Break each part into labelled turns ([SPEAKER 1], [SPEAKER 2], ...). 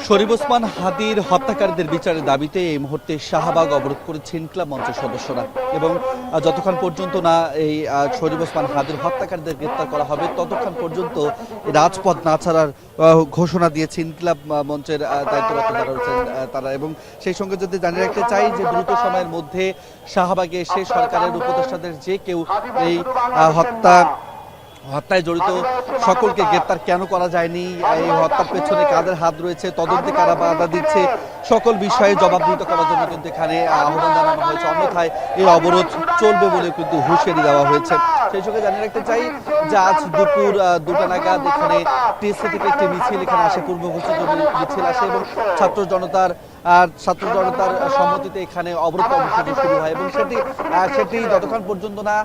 [SPEAKER 1] শরীফ ওসমান হাদির হত্যাকারীদের বিচারের দাবিতে এই মুহূর্তে শাহবাগ অবরোধ করেছে ইনকিলাব মঞ্চের সদস্যরা এবং যতক্ষণ পর্যন্ত না এই শরীফ ওসমান হাদির হত্যাকারীদের গ্রেপ্তার করা হবে ততক্ষণ পর্যন্ত রাজপথ না ছাড়ার ঘোষণা দিয়েছে ইনকিলাব মঞ্চের দায়িত্বরত যারা রয়েছেন তারা। এবং সেই সঙ্গে যদি জানিয়ে রাখতে চাই যে দ্রুত সময়ের মধ্যে শাহবাগে এসে সরকারের উপদেষ্টাদের যে কেউ এই হত্যায় জড়িত সকলকে গ্রেপ্তার কেন করা যায়নি, এই হত্যার পেছনে কাদের হাত রয়েছে, তদন্তে কারা বাধা দিচ্ছে, সকল বিষয়ে জবাবদিহিত করার জন্য কিন্তু এখানে আহ্বান জানানো হয়েছে। অন্যথায় এই অবরোধ চলবে বলে কিন্তু হুঁশিয়ারি দেওয়া হয়েছে। সেই সঙ্গে জানিয়ে রাখতে চাই যে আজ দুপুর 2টা নাগাদ এখানে টিএসসি থেকে একটি মিছিল এখানে আসে, পূর্ব ঘোষিত মিছিল আসে এবং ছাত্র জনতার সম্মতিতে এখানে অবরোধ কর্মসূচি শুরু হয় এবং সেটি যতক্ষণ পর্যন্ত না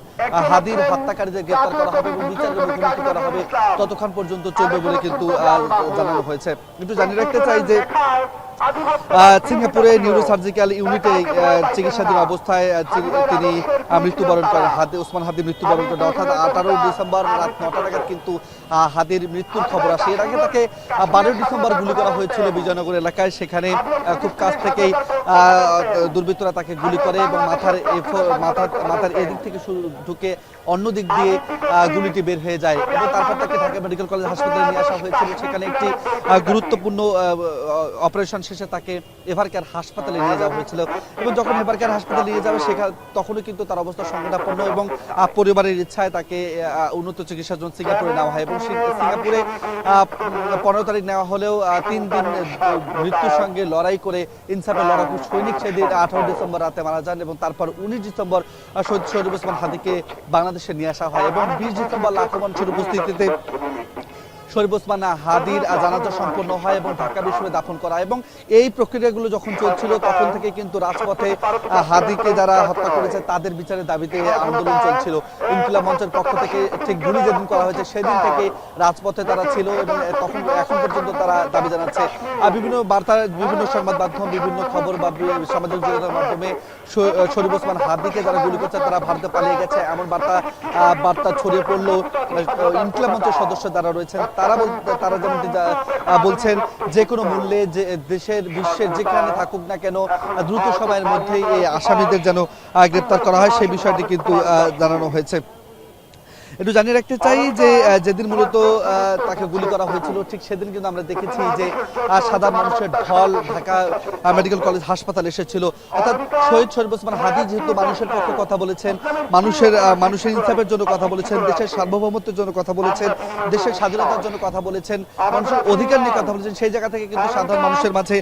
[SPEAKER 1] হাদির হত্যাকারীদের গ্রেপ্তার করা হবে এবং বিচারের মুখোমুখি করা হবে ততক্ষণ পর্যন্ত চলবে বলে কিন্তু জানানো হয়েছে। একটু জানিয়ে রাখতে চাই যে সিঙ্গাপুরে নিউরোসার্জিক্যাল ইউনিটে চিকিৎসাধীন অবস্থায় তিনি মৃত্যুবরণ করেন। ওসমান হাদি মৃত্যুবরণ করেন, অর্থাৎ 18 ডিসেম্বর রাত 9টা নাগাদ কিন্তু হাদির মৃত্যুর খবর আসে। এর আগে তাকে 12 ডিসেম্বর গুলি করা হয়েছিল বিজয়নগর এলাকায়। সেখানে খুব কাছ থেকেই দুর্বৃত্তরা তাকে গুলি করে এবং মাথার এদিক থেকে ঢুকে অন্য দিক দিয়ে গুলিটি বের হয়ে যায় এবং তারপর তাকে ঢাকা মেডিকেল কলেজ হাসপাতালে নিয়ে আসা হয়েছিল। সেখানে একটি গুরুত্বপূর্ণ অপারেশন শেষে তাকে এভারকেয়ার হাসপাতালে নিয়ে যাওয়া হয়েছিল এবং যখন এভারকেয়ার হাসপাতালে নিয়ে যাবে তখনই কিন্তু তার অবস্থা সংকটাপন্ন এবং পরিবারের ইচ্ছায় তাকে উন্নত চিকিৎসার জন্য সিঙ্গাপুরে নেওয়া হয় এবং সিঙ্গাপুরে 15 তারিখ নেওয়া হলেও 3 দিন মৃত্যুর সঙ্গে লড়াই করে ইনসাফের লড়াকু সৈনিক সেদিন 18 ডিসেম্বর রাতে মারা যান এবং তারপর 19 ডিসেম্বর শরীফ ওসমান হাদিকে বাংলাদেশে নিয়ে আসা হয় এবং 20 ডিসেম্বর লাখো মানুষের উপস্থিতিতে শরীফ ওসমান হাদির জানাজা সম্পন্ন হয় এবং ঢাকা বিশ্ববিদ্যালয়ে দাফন করা। এবং এই প্রক্রিয়াগুলো যখন চলছিল তখন থেকে কিন্তু রাজপথে হাদিকে যারা হত্যা করেছে তাদের বিচারের দাবিতে আন্দোলন চলছিল। ইনকিলাব মঞ্চের পক্ষ থেকে ঠিক গুলি যেদিন করা হয়েছে সেদিন থেকে রাজপথে তারা ছিল এবং এখন পর্যন্ত তারা দাবি জানাচ্ছে। বিভিন্ন বার্তা, বিভিন্ন সংবাদ মাধ্যম, বিভিন্ন খবর বা সামাজিক যোগাযোগের মাধ্যমে শরীফ ওসমান হাদিকে যারা গুলি করছে তারা ভারতে পালিয়ে গেছে এমন বার্তা ছড়িয়ে পড়লো। ইনকিলাব মঞ্চের সদস্য যারা রয়েছেন তারা যেমন বলছেন যে কোনো মূল্যে যে দেশের বিশ্বের যেখানে থাকুক না কেন দ্রুত সময়ের মধ্যেই এই আসামিদের যেন গ্রেপ্তার করা হয় সেই বিষয়টি কিন্তু জানানো হয়েছে। একটু জানিয়ে রাখতে চাই যে যেদিন মূলত তাকে গুলি করা হয়েছিল ঠিক সেদিন কিন্তু আমরা দেখেছি যে সাধারণ মানুষের ঢল ঢাকা মেডিকেল কলেজ হাসপাতালে এসেছিল। অর্থাৎ শহীদ শরীফ ওসমান হাদি যেহেতু মানুষের পক্ষে কথা বলেছেন, মানুষের ইনসাফের জন্য কথা বলেছেন, দেশের সার্বভৌমত্বের জন্য কথা বলেছেন, দেশের স্বাধীনতার জন্য কথা বলেছেন, মানুষের অধিকার নিয়ে কথা বলেছেন, সেই জায়গা থেকে কিন্তু সাধারণ মানুষের মাঝে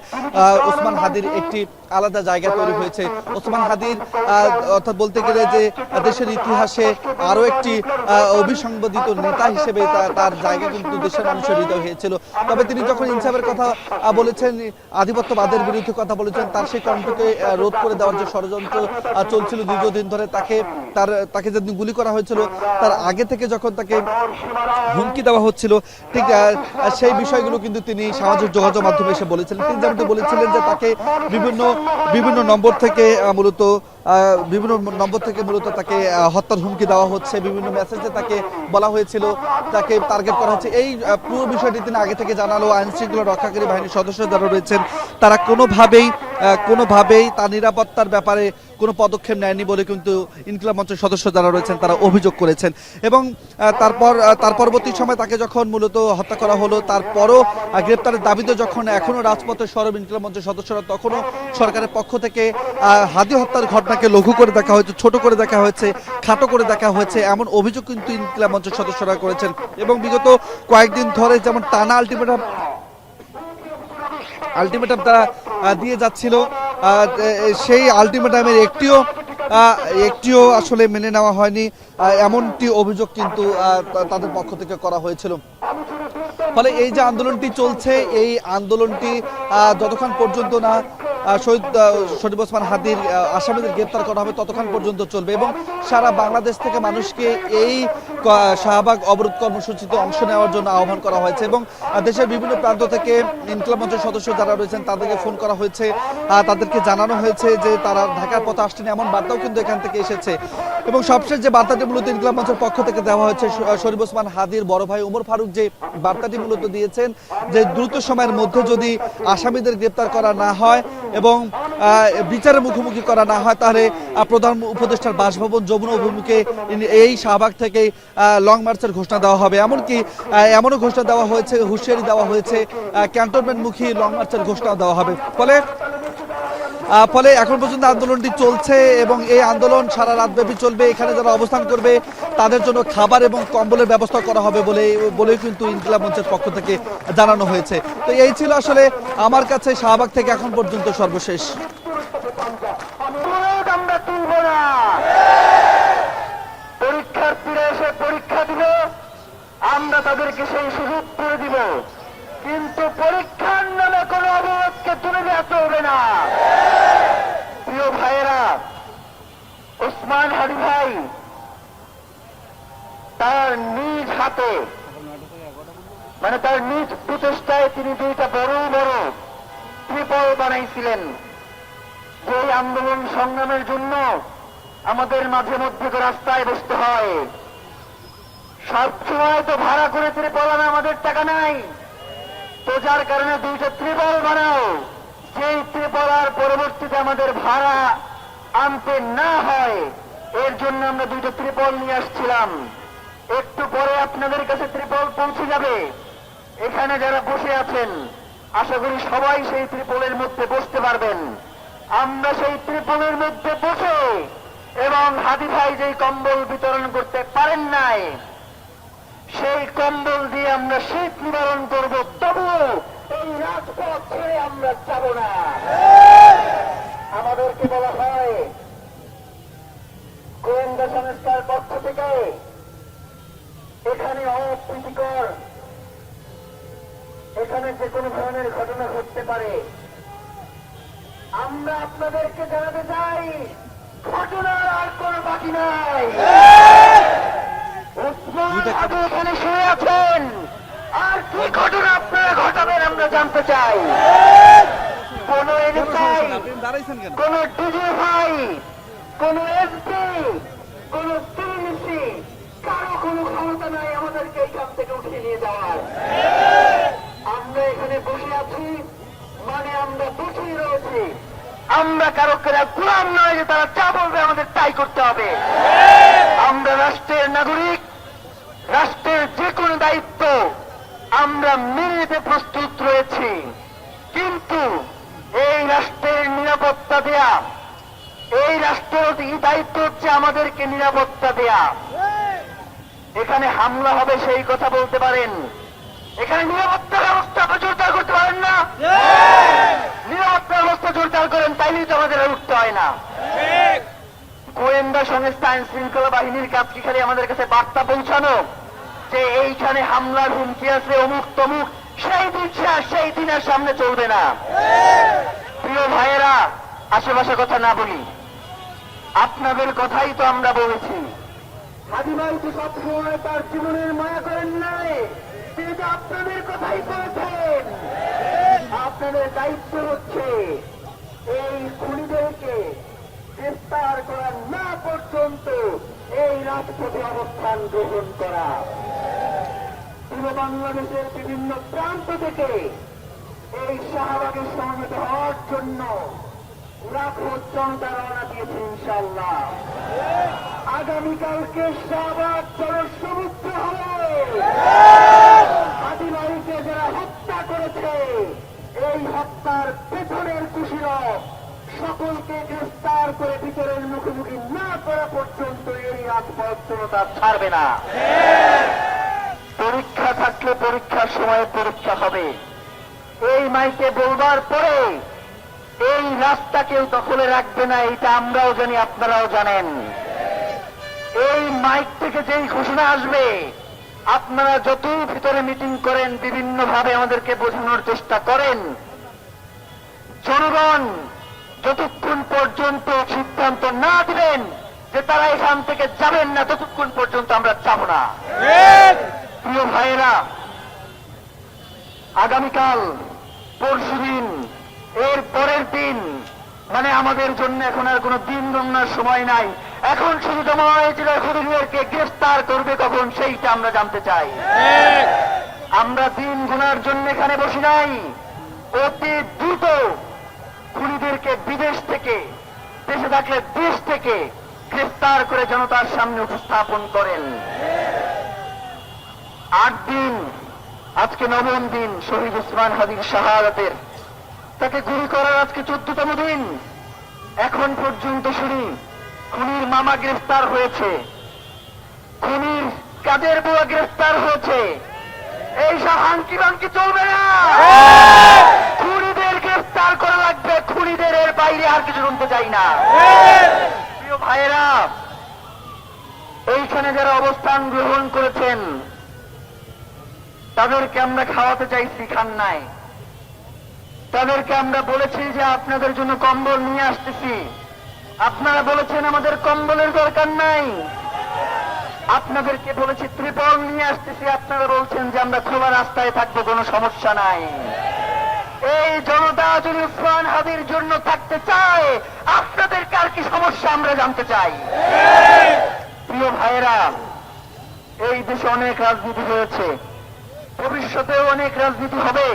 [SPEAKER 1] ওসমান হাদির একটি আলাদা জায়গা তৈরি হয়েছে। ওসমান হাদির অর্থাৎ বলতে গেলে যে দেশের ইতিহাসে আরো একটি অবিসংবাদিত নেতা হিসেবে তার জায়গা কিন্তু দেশের মানুষের হৃদয় হয়েছিল। তবে তিনি যখন ইনসাফের কথা বলেছেন, আধিপত্যবাদের বিরুদ্ধে কথা বলেছেন, তার সেই কণ্ঠকে রোধ করে দেওয়ার যে ষড়যন্ত্র চলছিল দীর্ঘদিন ধরে, তাকে যেদিন গুলি করা হয়েছিল তার আগে থেকে যখন তাকে হুমকি দেওয়া হচ্ছিল ঠিক সেই বিষয়গুলো কিন্তু তিনি সামাজিক যোগাযোগ মাধ্যমে এসে বলেছিলেন। তিনি যেমন বলেছিলেন যে তাকে বিভিন্ন নম্বর থেকে মূলত তাকে হত্যার হুমকি দেওয়া হচ্ছে, বিভিন্ন মেসেজে তাকে বলা হয়েছিল তাকে টার্গেট করা হচ্ছে। এই পুরো বিষয়টি তিনি আগে থেকে জানালো। আইন শৃঙ্খলা রক্ষাকারী বাহিনীর সদস্য যারা রয়েছেন তারা কোনোভাবেই তার নিরাপত্তার ব্যাপারে কোনো পদক্ষেপ নেয়নি বলে কিন্তু ইনকিলাব মঞ্চের সদস্য যারা রয়েছেন তারা অভিযোগ করেছেন। এবং তার পরবর্তী সময় তাকে যখন মূলত হত্যা করা হলো তারপরও গ্রেপ্তারের দাবিতে যখন এখনো রাজপথে সরব ইনকিলাব মঞ্চের সদস্যরা, তখনও সরকারের পক্ষ থেকে হাদি হত্যার ঘটনাকে লঘু করে দেখা হয়েছে, ছোট করে দেখা হয়েছে, খাটো করে দেখা হয়েছে এমন অভিযোগ কিন্তু ইনকিলাব মঞ্চের সদস্যরা করেছেন। এবং বিগত কয়েকদিন ধরে যেমন টানা আলটিমেটাম তারা দিয়ে যাচ্ছিল, সেই আলটিমেটামের একটিও আসলে মেনে নেওয়া হয়নি এমনটি অভিযোগ কিন্তু তাদের পক্ষ থেকে করা হয়েছিল। ফলে এই যে আন্দোলনটি চলছে, এই আন্দোলনটি যতক্ষণ পর্যন্ত না শরীফ ওসমান হাদির আসামিদের গ্রেপ্তার করা হবে ততক্ষণ পর্যন্ত চলবে এবং সারা বাংলাদেশ থেকে মানুষকে এই শাহবাগ অবরোধ কর্মসূচিতে অংশ নেওয়ার জন্য আহ্বান করা হয়েছে এবং দেশের বিভিন্ন প্রান্ত থেকে ইনকিলাব মঞ্চের সদস্য যারা রয়েছেন তাদেরকে ফোন করা হয়েছে, তাদেরকে জানানো হয়েছে যে তারা ঢাকার পথে আসছেন এমন বার্তাও কিন্তু এখান থেকে এসেছে। এবং সবশেষ যে বার্তাটি মূলত ইনকিলাব মঞ্চের পক্ষ থেকে দেওয়া হয়েছে, শরীফ ওসমান হাদির বড় ভাই ওমর ফারুক যে বার্তাটি মূলত দিয়েছেন যে দ্রুত সময়ের মধ্যে যদি আসামিদের গ্রেপ্তার করা না হয় এবং বিচারের মুখোমুখি করা না হয়, তাহলে প্রধান উপদেষ্টার বাসভবন যমুনা অভিমুখে এই শাহবাগ থেকে লং মার্চের ঘোষণা দেওয়া হবে। এমনকি এমনও ঘোষণা দেওয়া হয়েছে, হুঁশিয়ারি দেওয়া হয়েছে ক্যান্টনমেন্টমুখী লং মার্চের ঘোষণা দেওয়া হবে। ফলে এখন পর্যন্ত আন্দোলনটি চলছে এবং এই আন্দোলন সারা রাতব্যাপী চলবে। এখানে যারা অবস্থান করবে তাদের জন্য খাবার এবং কম্বলের ব্যবস্থা করা হবে বলে কিন্তু ইনকিলাব মঞ্চের পক্ষ থেকে জানানো হয়েছে। তো এই ছিল আসলে আমার কাছে শাহবাগ থেকে এখন পর্যন্ত সর্বশেষ।
[SPEAKER 2] পরীক্ষার্থীরা এসে পরীক্ষা দিবে, আমরা তাদেরকে সেই সুযোগ করে দিব, কিন্তু পরীক্ষার নামে কোনো অবরোধকে তুলে দেওয়া চলবে না। প্রিয় ভাইয়েরা, ওসমান হাদি ভাই তার নিজ হাতে তার নিজ প্রচেষ্টায় তিনি দুইটা বড় বড় ত্রিপল বানাইছিলেন। যে আন্দোলন সংগ্রামের জন্য আমাদের মাঝে মধ্যে তো রাস্তায় বসতে হয়, সবসময় তো ভাড়া করে ত্রিপল আনা আমাদের টাকা নাই, তো যার কারণে দুইটা ত্রিপল বানাও, সেই ত্রিপল আর পরবর্তীতে আমাদের ভাড়া আনতে না হয়, এর জন্য আমরা দুইটা ত্রিপল নিয়ে আসছিলাম। একটু পরে আপনাদের কাছে ত্রিপল পৌঁছে যাবে। এখানে যারা বসে আছেন আশা করি সবাই সেই ত্রিপলের মধ্যে বসতে পারবেন। আমরা সেই ত্রিপলের মধ্যে বসে এবং হাদি ভাই যেই কম্বল বিতরণ করতে পারেন নাই, সেই কম্বল দিয়ে আমরা শীত নিবারণ করব, তবুও এই রাজপথ ছেড়ে আমরা যাব না। আমাদেরকে বলা হয় গোয়েন্দা সংস্থার পক্ষ থেকে এখানে অপ্রীতিকর, এখানে যে কোনো ধরনের ঘটনা ঘটতে পারে। আমরা আপনাদেরকে জানাতে চাই ঘটনার আর কোনো বাকি নাই। এখানে শুয়ে আছেন, আর কি ঘটনা আপনারা ঘটাবেন আমরা জানতে চাই। কোন এনএসআই, কোন ডিজিএফআই, কোন এসপি, কোন পুলিশি, কারো কোনো ক্ষমতা নাই আমাদেরকে এখান থেকে উঠিয়ে নিয়ে যাওয়ার। আমরা এখানে বসে আছি আমরা বসেই রয়েছি, আমরা কারো গোলাম নয় যে তারা যা বলবে আমাদের তাই করতে হবে। আমরা রাষ্ট্রের নাগরিক, রাষ্ট্রের যে কোনো দায়িত্ব আমরা মেনে নিতে প্রস্তুত রয়েছি, কিন্তু এই রাষ্ট্রের নিরাপত্তা দেয়া, এই রাষ্ট্রের দায়িত্ব হচ্ছে আমাদেরকে নিরাপত্তা দেয়া। এখানে হামলা হবে সেই কথা বলতে পারেন, এখানে নিরাপত্তা ব্যবস্থা জোরদার করতে পারেন না। নিরাপত্তা ব্যবস্থা জোরদার করেন, তাইলেই তো আমাদের উঠতে হয় না। গোয়েন্দা সংস্থা আইন শৃঙ্খলা বাহিনীর কাজ কি খালি আমাদের কাছে বার্তা পৌঁছানো যে এইখানে হামলার হুমকি আছে, অমুক তমুক, সেই দিনের সামনে চলবে না। প্রিয় ভাইয়েরা, আশেপাশে কথা না বলি, আপনাদের কথাই তো আমরা বলেছি। হাদি ভাই তো সবসময় তার জীবনের মায়া করেন নাই, তিনি তো আপনাদের কথাই বলেছেন। আপনাদের দায়িত্ব হচ্ছে এই খুনিদেরকে গ্রেফতার করা না পর্যন্ত এই রাজপথে অবস্থান গ্রহণ করা। পুরো বাংলাদেশের বিভিন্ন প্রান্ত থেকে এই শাহবাগে সমবেত হওয়ার জন্য লাখো জনতা রওনা দিয়েছে ইনশাআল্লাহ। আগামীকালকে শাহবাগ জনসমুদ্র হবে। হাদি ভাইকে যারা হত্যা করেছে, এই হত্যার পেছনের কুশীলব সকলকে গ্রেফতার করে বিচারের মুখোমুখি না করা পর্যন্ত এই রাজপথ জনতা ছাড়বে না। পরীক্ষা থাকলে পরীক্ষার সময় পরীক্ষা হবে। এই মাইকে বলবার পরে এই রাস্তা কেউ দখলে রাখবে না, এটা আমরাও জানি, আপনারাও জানেন। এই মাইক থেকে যেই ঘোষণা আসবে, আপনারা যতই ভিতরে মিটিং করেন, বিভিন্ন ভাবে আমাদেরকে বোঝানোর চেষ্টা করেন, জনগণ যতক্ষণ পর্যন্ত সিদ্ধান্ত না দিবেন যে তারা এখান থেকে যাবেন না, ততক্ষণ পর্যন্ত আমরা যাব না। প্রিয় ভাইয়েরা, আগামীকাল, পরশুদিন, এর পরের দিন মানে আমাদের জন্য এখন আর কোনো দিন গণনার সময় নাই। এখন শুধু জমায়েত জেলার খুনিদেরকে গ্রেফতার করবে কখন সেইটা আমরা জানতে চাই। আমরা দিন গোনার জন্য এখানে বসি নাই। অতি দ্রুত খুনিদেরকে বিদেশ থেকে, দেশে থাকলে দেশ থেকে গ্রেফতার করে জনতার সামনে উপস্থাপন করেন। 8 দিন, আজকে 9ম দিন শহীদ ওসমান হাদির শাহাদাতের। তাকে গুলি করার আজকে 14তম দিন। এখন পর্যন্ত শুনি খুনির মামা গ্রেফতার হয়েছে, খুনির কাদের বুয়া গ্রেফতার হয়েছে। এইসব হাঙ্কি বাঙ্কি চলবে না। খুনিদের গ্রেফতার করা লাগবে, খুনিদের এর বাইরে আর কিছু শুনতে চাই না। প্রিয় ভাইয়েরা, এইখানে যারা অবস্থান গ্রহণ করেছেন তাদেরকে আমরা খাওয়াতে চাইছি, খান নাই। তাদেরকে আমরা বলেছি যে আপনাদের জন্য কম্বল নিয়ে আসতেছি, আপনারা বলেছেন আমাদের কম্বলের দরকার নাই। আপনাদেরকে বলেছি ত্রিপল নিয়ে আসতেছি, আপনারা বলছেন যে আমরা খোলা রাস্তায় থাকবো, কোনো সমস্যা নাই। এই জনতা যদি ওসমান হাদির জন্য থাকতে চায়, আপনাদের কার কি সমস্যা আমরা জানতে চাই। প্রিয় ভাইয়েরা, এই দেশে অনেক রাজনীতি হয়েছে, ভবিষ্যতেও অনেক রাজনীতি হবে।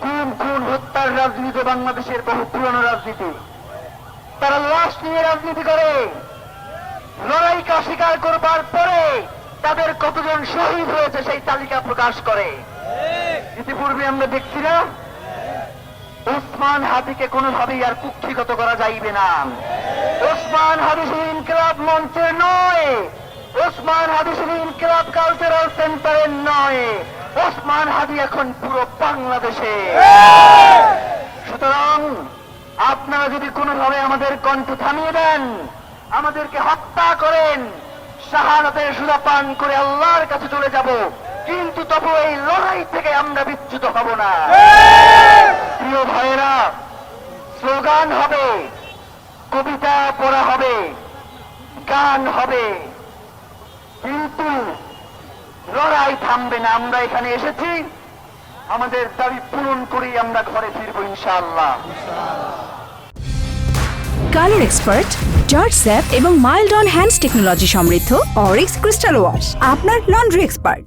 [SPEAKER 2] খুন খুন হত্যার রাজনীতি বাংলাদেশের বহু পুরনো রাজনীতি। তারা লাশ নিয়ে রাজনীতি করে, লড়াইকে অস্বীকার করবার পরে তাদের কতজন শহীদ হয়েছে সেই তালিকা প্রকাশ করে। ইতিপূর্বে আমরা দেখছি না, ওসমান হাদিকে কোনোভাবেই আর কুক্ষিগত করা যাইবে না। ওসমান হাদি শুধু ইনকিলাব মঞ্চের নয়, ওসমান হাদি শুধু ইনকিলাব কালচারাল সেন্টারের নয়, ওসমান হাদি এখন পুরো বাংলাদেশে। সুতরাং আপনারা যদি কোনোভাবে আমাদের কণ্ঠ থামিয়ে দেন, আমাদেরকে হত্যা করেন, শাহাদাতের সুধা পান করে আল্লাহর কাছে চলে যাব, কিন্তু তবু এই লড়াই থেকে আমরা বিচ্যুত হব না। প্রিয় ভাইয়েরা, স্লোগান হবে, কবিতা পড়া হবে, গান হবে, কিন্তু লড়াই থামবে না। আমরা এখানে এসেছি আমাদের দাবি পূরণ করেই আমরা ঘরে ফিরবো ইনশাআল্লাহ।
[SPEAKER 3] কালার এক্সপার্ট, জর্জ স্যাপ এবং মাইল্ড অন হ্যান্ডস টেকনোলজি সমৃদ্ধ অরিক্স ক্রিস্টাল ওয়াশ আপনার লন্ড্রি এক্সপার্ট।